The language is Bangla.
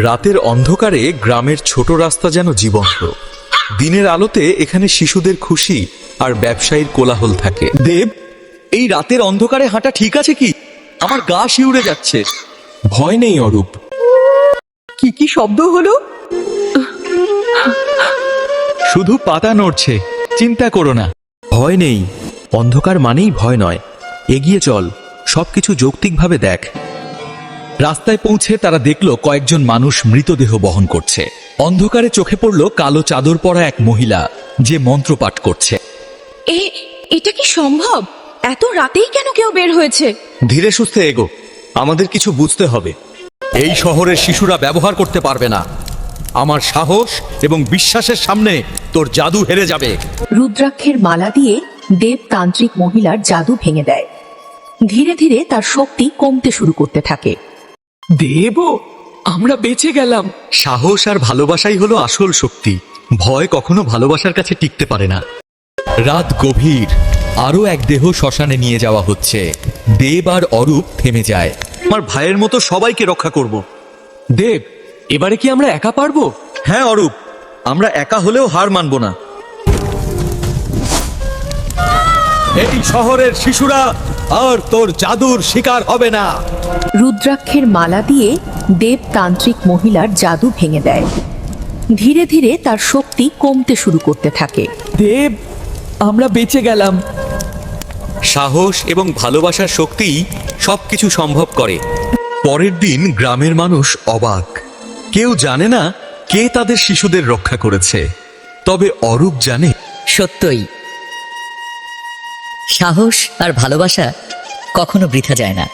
রাতের অন্ধকারে গ্রামের ছোট রাস্তা যেন জীবন্ত। দিনের আলোতে এখানে শিশুদের খুশি আর ব্যবসায়ীর কোলাহল থাকে। দেব, এই রাতের অন্ধকারে হাঁটা ঠিক আছে কি? আমার গা শিউরে যাচ্ছে। ভয় নেই অরূপ, কি কি শব্দ হলো? শুধু পাতা নড়ছে, চিন্তা করো না। ভয় নেই, অন্ধকার মানেই ভয় নয়। এগিয়ে চল, সবকিছু যৌক্তিকভাবে দেখ। রাস্তায় পৌঁছে তারা দেখল কয়েকজন মানুষ মৃতদেহ বহন করছে। অন্ধকারে চোখে পড়ল কালো চাদর পরা এক মহিলা, যে মন্ত্রপাঠ করছে। এটা কি সম্ভব? এত রাতেই কেন কেউ বের হয়েছে? ধীরে সুস্থে এগো, আমাদের কিছু বুঝতে হবে। এই শহরের শিশুরা ব্যবহার করতে পারবে না। আমার সাহস এবং বিশ্বাসের সামনে তোর জাদু হেরে যাবে। রুদ্রাক্ষের মালা দিয়ে দেব তান্ত্রিক মহিলার জাদু ভেঙে দেয়। ধীরে ধীরে তার শক্তি কমতে শুরু করতে থাকে। দেব, আমরা বেঁচে গেলাম। সাহস আর ভালোবাসাই হলো আসল শক্তি। ভয় কখনো ভালোবাসার কাছে টিকতে পারে না। রাত গভীর, আরো এক দেহ শ্মশানে নিয়ে যাওয়া হচ্ছে। দেব আর অরূপ থেমে যায়। আমার ভাইয়ের মতো সবাইকে রক্ষা করব। দেব, এবারে কি আমরা একা পারবো? হ্যাঁ অরূপ, আমরা একা হলেও হার মানব না। এই শহরের শিশুরা আর তোর জাদুর শিকার হবে না। রুদ্রাক্ষের মালা দিয়ে দেব তান্ত্রিক মহিলার জাদু ভেঙে দেয়। ধীরে ধীরে তার শক্তি কমতে শুরু করতে থাকে। দেব, আমরা বেঁচে গেলাম। সাহস এবং ভালোবাসার শক্তি সবকিছু সম্ভব করে। পরের দিন গ্রামের মানুষ অবাক। কেউ জানে না কে তাদের শিশুদের রক্ষা করেছে, তবে অরূপ জানে। সত্যই, সাহস আর ভালোবাসা কখনো বৃথা যায় না।